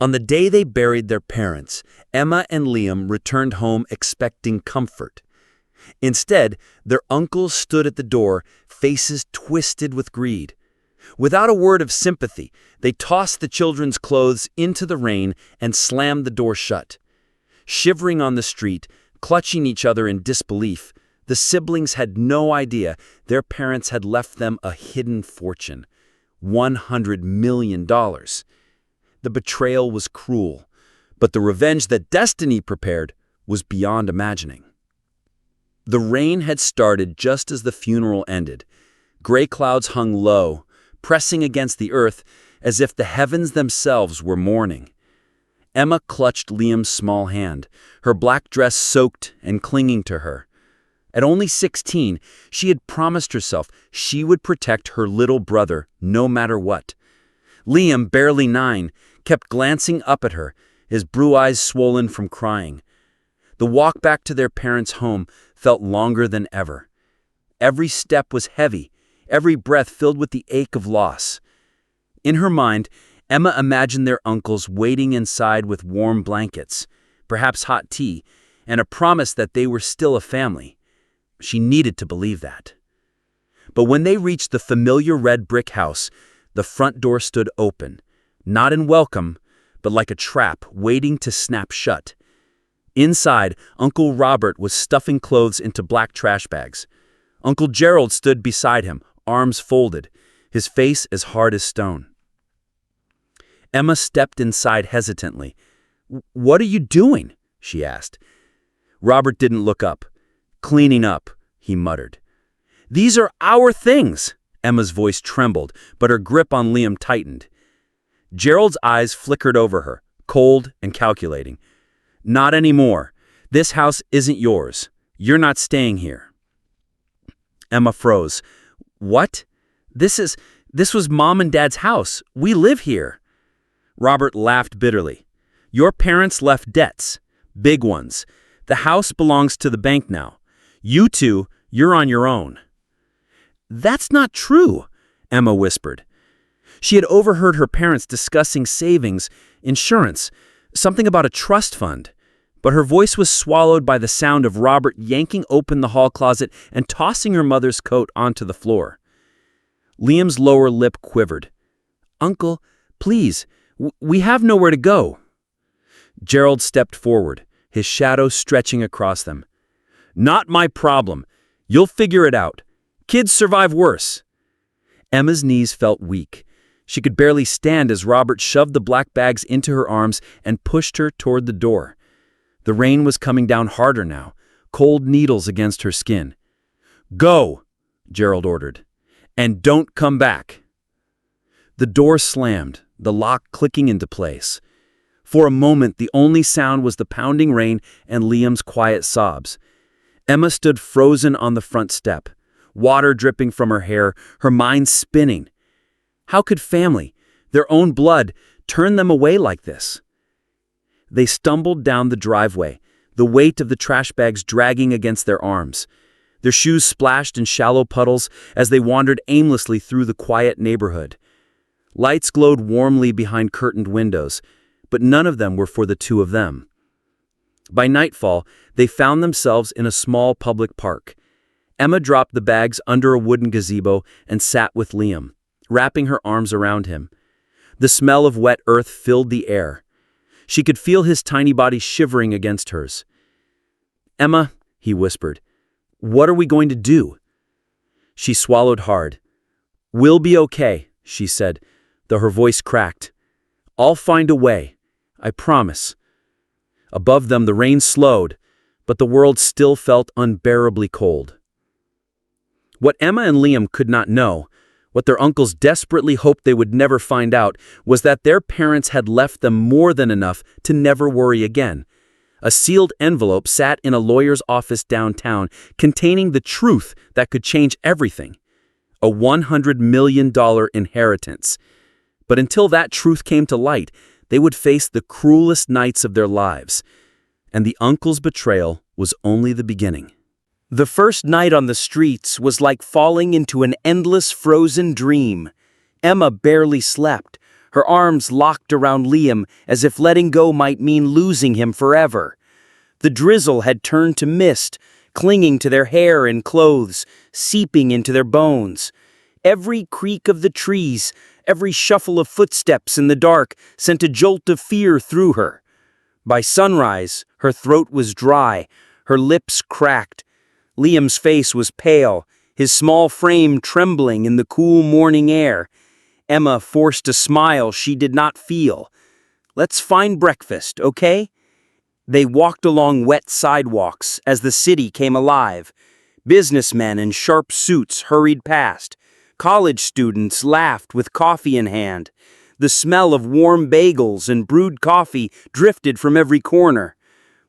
On the day they buried their parents, Emma and Liam returned home expecting comfort. Instead, their uncles stood at the door, faces twisted with greed. Without a word of sympathy, they tossed the children's clothes into the rain and slammed the door shut. Shivering on the street, clutching each other in disbelief, the siblings had no idea their parents had left them a hidden fortune. $100 million. The betrayal was cruel, but the revenge that destiny prepared was beyond imagining. The rain had started just as the funeral ended. Gray clouds hung low, pressing against the earth as if the heavens themselves were mourning. Emma clutched Liam's small hand, her black dress soaked and clinging to her. At only 16, she had promised herself she would protect her little brother no matter what. Liam, barely 9, kept glancing up at her, his blue eyes swollen from crying. The walk back to their parents' home felt longer than ever. Every step was heavy, every breath filled with the ache of loss. In her mind, Emma imagined their uncles waiting inside with warm blankets, perhaps hot tea, and a promise that they were still a family. She needed to believe that. But when they reached the familiar red brick house, the front door stood open, not in welcome, but like a trap waiting to snap shut. Inside, Uncle Robert was stuffing clothes into black trash bags. Uncle Gerald stood beside him, arms folded, his face as hard as stone. Emma stepped inside hesitantly. "What are you doing?" she asked. Robert didn't look up. "Cleaning up," he muttered. "These are our things." Emma's voice trembled, but her grip on Liam tightened. Gerald's eyes flickered over her, cold and calculating. "Not anymore. This house isn't yours. You're not staying here." Emma froze. "What? This was Mom and Dad's house. We live here." Robert laughed bitterly. "Your parents left debts. Big ones. The house belongs to the bank now. You two, you're on your own." "That's not true," Emma whispered. She had overheard her parents discussing savings, insurance, something about a trust fund. But her voice was swallowed by the sound of Robert yanking open the hall closet and tossing her mother's coat onto the floor. Liam's lower lip quivered. "Uncle, please, we have nowhere to go." Gerald stepped forward, his shadow stretching across them. "Not my problem. You'll figure it out. Kids survive worse." Emma's knees felt weak. She could barely stand as Robert shoved the black bags into her arms and pushed her toward the door. The rain was coming down harder now, cold needles against her skin. "Go," Gerald ordered, "and don't come back." The door slammed, the lock clicking into place. For a moment, the only sound was the pounding rain and Liam's quiet sobs. Emma stood frozen on the front step, water dripping from her hair, her mind spinning. How could family, their own blood, turn them away like this? They stumbled down the driveway, the weight of the trash bags dragging against their arms. Their shoes splashed in shallow puddles as they wandered aimlessly through the quiet neighborhood. Lights glowed warmly behind curtained windows, but none of them were for the two of them. By nightfall, they found themselves in a small public park. Emma dropped the bags under a wooden gazebo and sat with Liam, wrapping her arms around him. The smell of wet earth filled the air. She could feel his tiny body shivering against hers. "Emma," he whispered, "what are we going to do?" She swallowed hard. "We'll be okay," she said, though her voice cracked. "I'll find a way. I promise." Above them the rain slowed, but the world still felt unbearably cold. What Emma and Liam could not know, what their uncles desperately hoped they would never find out, was that their parents had left them more than enough to never worry again. A sealed envelope sat in a lawyer's office downtown, containing the truth that could change everything. A $100 million inheritance. But until that truth came to light, they would face the cruelest nights of their lives. And the uncle's betrayal was only the beginning. The first night on the streets was like falling into an endless frozen dream. Emma barely slept, her arms locked around Liam as if letting go might mean losing him forever. The drizzle had turned to mist, clinging to their hair and clothes, seeping into their bones. Every creak of the trees, every shuffle of footsteps in the dark sent a jolt of fear through her. By sunrise, her throat was dry, her lips cracked. Liam's face was pale, his small frame trembling in the cool morning air. Emma forced a smile she did not feel. "Let's find breakfast, okay?" They walked along wet sidewalks as the city came alive. Businessmen in sharp suits hurried past. College students laughed with coffee in hand. The smell of warm bagels and brewed coffee drifted from every corner.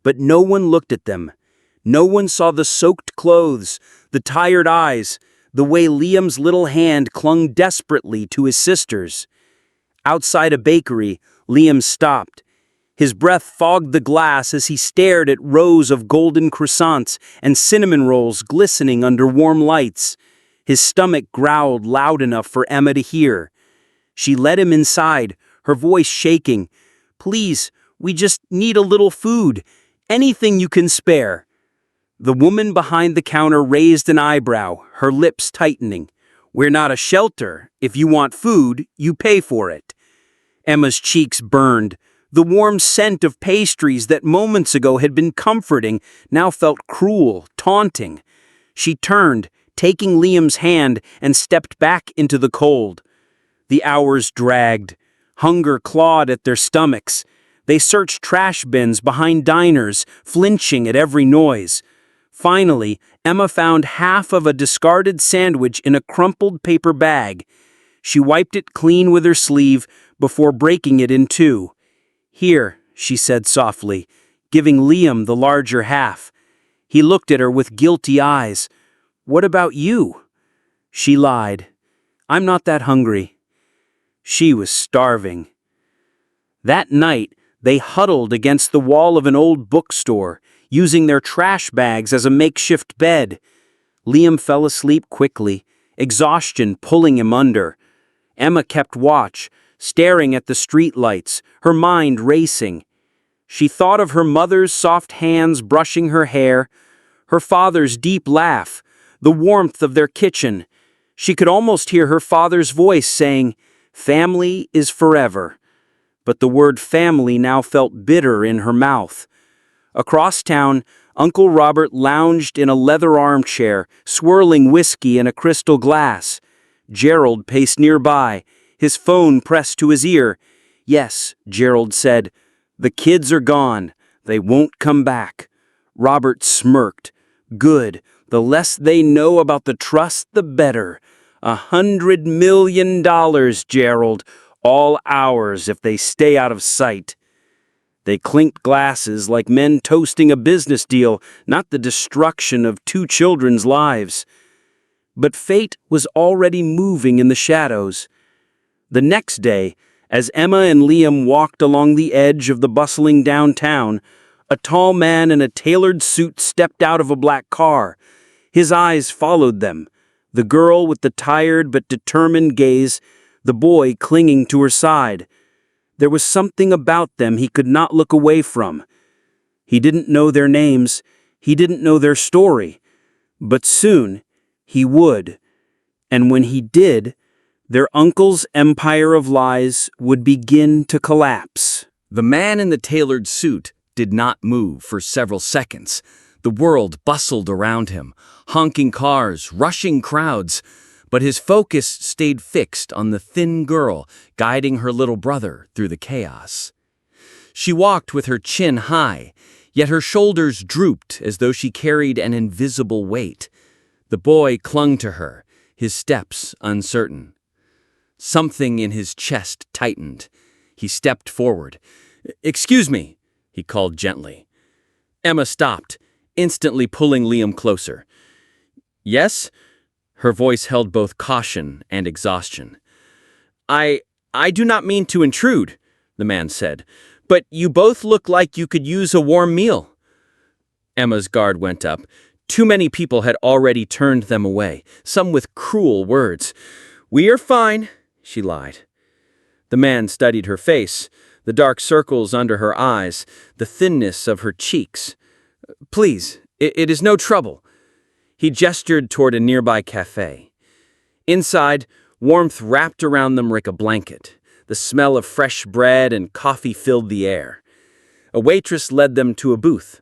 But no one looked at them. No one saw the soaked clothes, the tired eyes, the way Liam's little hand clung desperately to his sister's. Outside a bakery, Liam stopped. His breath fogged the glass as he stared at rows of golden croissants and cinnamon rolls glistening under warm lights. His stomach growled loud enough for Emma to hear. She led him inside, her voice shaking. "Please, we just need a little food. Anything you can spare." The woman behind the counter raised an eyebrow, her lips tightening. "We're not a shelter. If you want food, you pay for it." Emma's cheeks burned. The warm scent of pastries that moments ago had been comforting now felt cruel, taunting. She turned, taking Liam's hand, and stepped back into the cold. The hours dragged. Hunger clawed at their stomachs. They searched trash bins behind diners, flinching at every noise. Finally, Emma found half of a discarded sandwich in a crumpled paper bag. She wiped it clean with her sleeve before breaking it in two. "Here," she said softly, giving Liam the larger half. He looked at her with guilty eyes. "What about you?" She lied. "I'm not that hungry." She was starving. That night, they huddled against the wall of an old bookstore, using their trash bags as a makeshift bed. Liam fell asleep quickly, exhaustion pulling him under. Emma kept watch, staring at the streetlights, her mind racing. She thought of her mother's soft hands brushing her hair, her father's deep laugh, the warmth of their kitchen. She could almost hear her father's voice saying, "Family is forever." But the word family now felt bitter in her mouth. Across town, Uncle Robert lounged in a leather armchair, swirling whiskey in a crystal glass. Gerald paced nearby, his phone pressed to his ear. "Yes," Gerald said, "the kids are gone. They won't come back." Robert smirked. "Good. The less they know about the trust, the better. $100 million, Gerald. All ours if they stay out of sight." They clinked glasses like men toasting a business deal, not the destruction of two children's lives. But fate was already moving in the shadows. The next day, as Emma and Liam walked along the edge of the bustling downtown, a tall man in a tailored suit stepped out of a black car. His eyes followed them, the girl with the tired but determined gaze, the boy clinging to her side. There was something about them he could not look away from. He didn't know their names, he didn't know their story, but soon he would. And when he did, their uncle's empire of lies would begin to collapse. The man in the tailored suit did not move for several seconds. The world bustled around him, honking cars, rushing crowds. But his focus stayed fixed on the thin girl guiding her little brother through the chaos. She walked with her chin high, yet her shoulders drooped as though she carried an invisible weight. The boy clung to her, his steps uncertain. Something in his chest tightened. He stepped forward. "Excuse me," he called gently. Emma stopped, instantly pulling Liam closer. "Yes?" Her voice held both caution and exhaustion. I do not mean to intrude," the man said, "but you both look like you could use a warm meal." Emma's guard went up. Too many people had already turned them away, some with cruel words. "We are fine," she lied. The man studied her face, the dark circles under her eyes, the thinness of her cheeks. "Please, it is no trouble." He gestured toward a nearby cafe. Inside, warmth wrapped around them like a blanket. The smell of fresh bread and coffee filled the air. A waitress led them to a booth.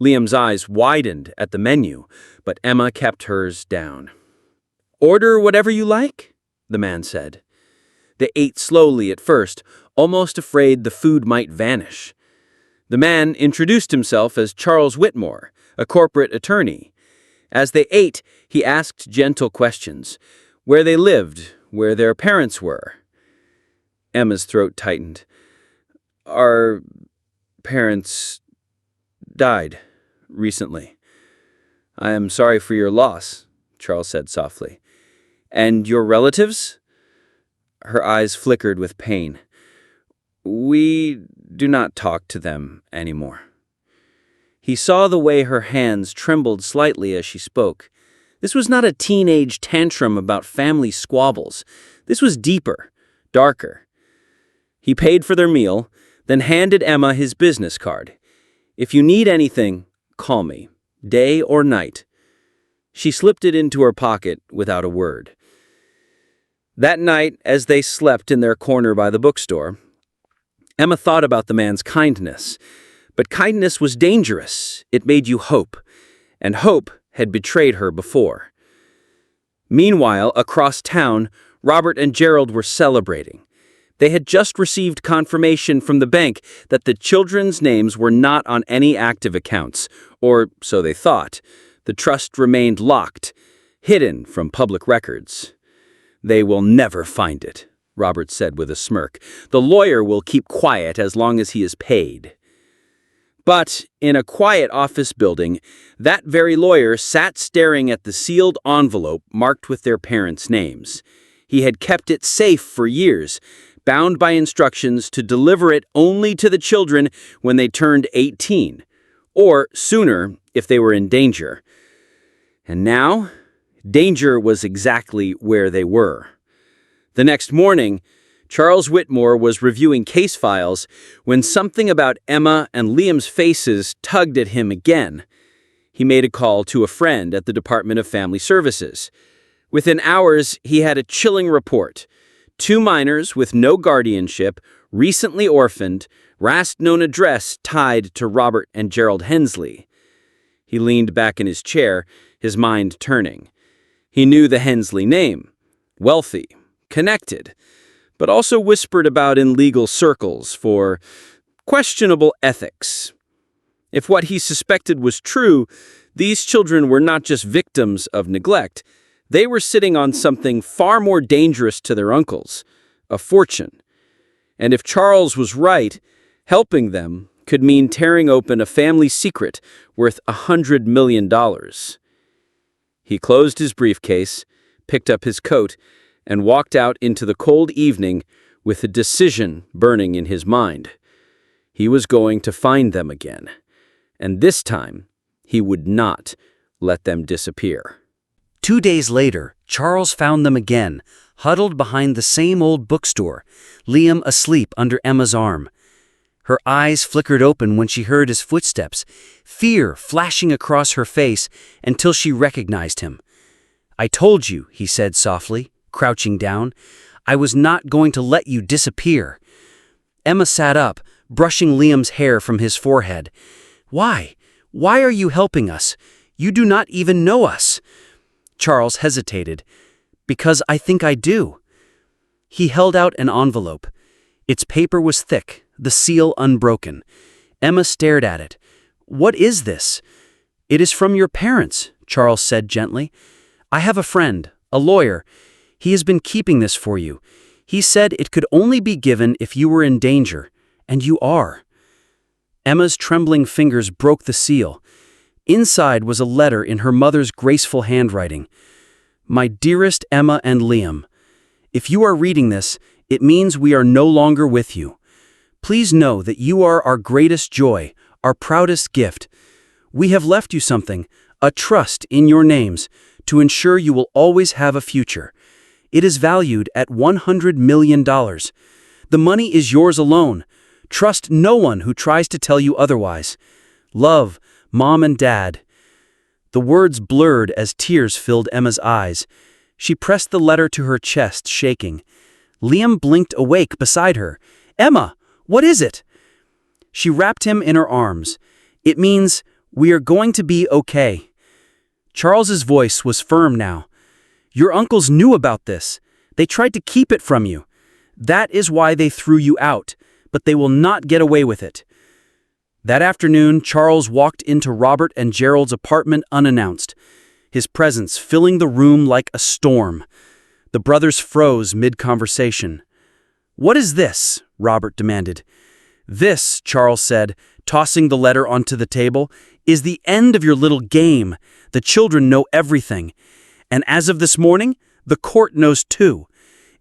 Liam's eyes widened at the menu, but Emma kept hers down. "Order whatever you like," the man said. They ate slowly at first, almost afraid the food might vanish. The man introduced himself as Charles Whitmore, a corporate attorney. As they ate, he asked gentle questions: where they lived, where their parents were. Emma's throat tightened. "Our parents died recently." "I am sorry for your loss," Charles said softly. "And your relatives?" Her eyes flickered with pain. "We do not talk to them anymore." He saw the way her hands trembled slightly as she spoke. This was not a teenage tantrum about family squabbles. This was deeper, darker. He paid for their meal, then handed Emma his business card. "If you need anything, call me, day or night." She slipped it into her pocket without a word. That night, as they slept in their corner by the bookstore, Emma thought about the man's kindness. But kindness was dangerous. It made you hope. And hope had betrayed her before. Meanwhile, across town, Robert and Gerald were celebrating. They had just received confirmation from the bank that the children's names were not on any active accounts, or so they thought. The trust remained locked, hidden from public records. "They will never find it," Robert said with a smirk. "The lawyer will keep quiet as long as he is paid." But in a quiet office building, that very lawyer sat staring at the sealed envelope marked with their parents' names. He had kept it safe for years, bound by instructions to deliver it only to the children when they turned 18, or sooner if they were in danger. And now, danger was exactly where they were. The next morning, Charles Whitmore was reviewing case files when something about Emma and Liam's faces tugged at him again. He made a call to a friend at the Department of Family Services. Within hours, he had a chilling report. 2 minors with no guardianship, recently orphaned, last known address tied to Robert and Gerald Hensley. He leaned back in his chair, his mind turning. He knew the Hensley name. Wealthy, connected, but also whispered about in legal circles for questionable ethics. If what he suspected was true, these children were not just victims of neglect. They were sitting on something far more dangerous to their uncles, a fortune. And if Charles was right, helping them could mean tearing open a family secret worth $100 million. He closed his briefcase, picked up his coat, and walked out into the cold evening with a decision burning in his mind. He was going to find them again, and this time he would not let them disappear. 2 days later, Charles found them again, huddled behind the same old bookstore, Liam asleep under Emma's arm. Her eyes flickered open when she heard his footsteps, fear flashing across her face until she recognized him. "I told you," he said softly, crouching down. "I was not going to let you disappear." Emma sat up, brushing Liam's hair from his forehead. "Why? Why are you helping us? You do not even know us." Charles hesitated. "Because I think I do." He held out an envelope. Its paper was thick, the seal unbroken. Emma stared at it. "What is this?" "It is from your parents," Charles said gently. "I have a friend, a lawyer. He has been keeping this for you. He said it could only be given if you were in danger, and you are." Emma's trembling fingers broke the seal. Inside was a letter in her mother's graceful handwriting. "My dearest Emma and Liam, if you are reading this, it means we are no longer with you. Please know that you are our greatest joy, our proudest gift. We have left you something, a trust in your names, to ensure you will always have a future. It is valued at $100 million. The money is yours alone. Trust no one who tries to tell you otherwise. Love, Mom and Dad." The words blurred as tears filled Emma's eyes. She pressed the letter to her chest, shaking. Liam blinked awake beside her. "Emma, what is it?" She wrapped him in her arms. "It means we are going to be okay." Charles's voice was firm now. "Your uncles knew about this. They tried to keep it from you. That is why they threw you out, but they will not get away with it." That afternoon, Charles walked into Robert and Gerald's apartment unannounced, his presence filling the room like a storm. The brothers froze mid-conversation. "What is this?" Robert demanded. "This," Charles said, tossing the letter onto the table, "is the end of your little game. The children know everything. And as of this morning, the court knows too.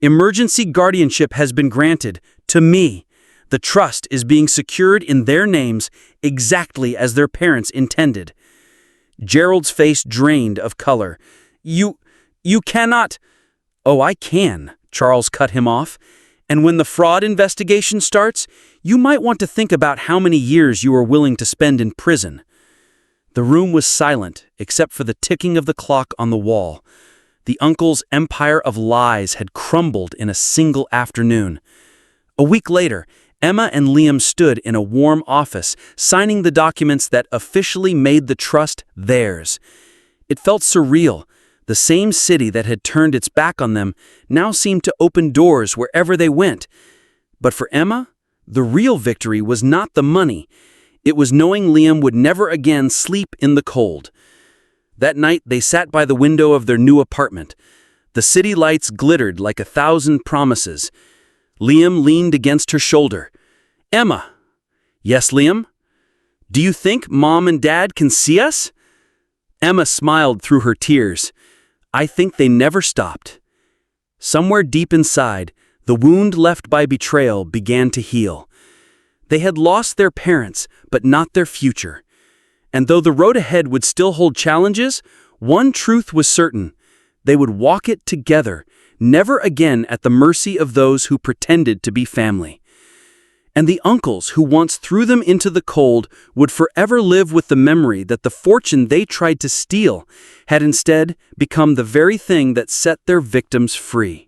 Emergency guardianship has been granted to me. The trust is being secured in their names exactly as their parents intended." Gerald's face drained of color. You cannot." "Oh, I can," Charles cut him off. "And when the fraud investigation starts, you might want to think about how many years you are willing to spend in prison." The room was silent, except for the ticking of the clock on the wall. The uncle's empire of lies had crumbled in a single afternoon. A week later, Emma and Liam stood in a warm office, signing the documents that officially made the trust theirs. It felt surreal. The same city that had turned its back on them now seemed to open doors wherever they went. But for Emma, the real victory was not the money. It was knowing Liam would never again sleep in the cold. That night, they sat by the window of their new apartment. The city lights glittered like 1,000 promises. Liam leaned against her shoulder. "Emma." "Yes, Liam?" "Do you think Mom and Dad can see us?" Emma smiled through her tears. "I think they never stopped." Somewhere deep inside, the wound left by betrayal began to heal. They had lost their parents, but not their future. And though the road ahead would still hold challenges, one truth was certain: they would walk it together, never again at the mercy of those who pretended to be family. And the uncles who once threw them into the cold would forever live with the memory that the fortune they tried to steal had instead become the very thing that set their victims free.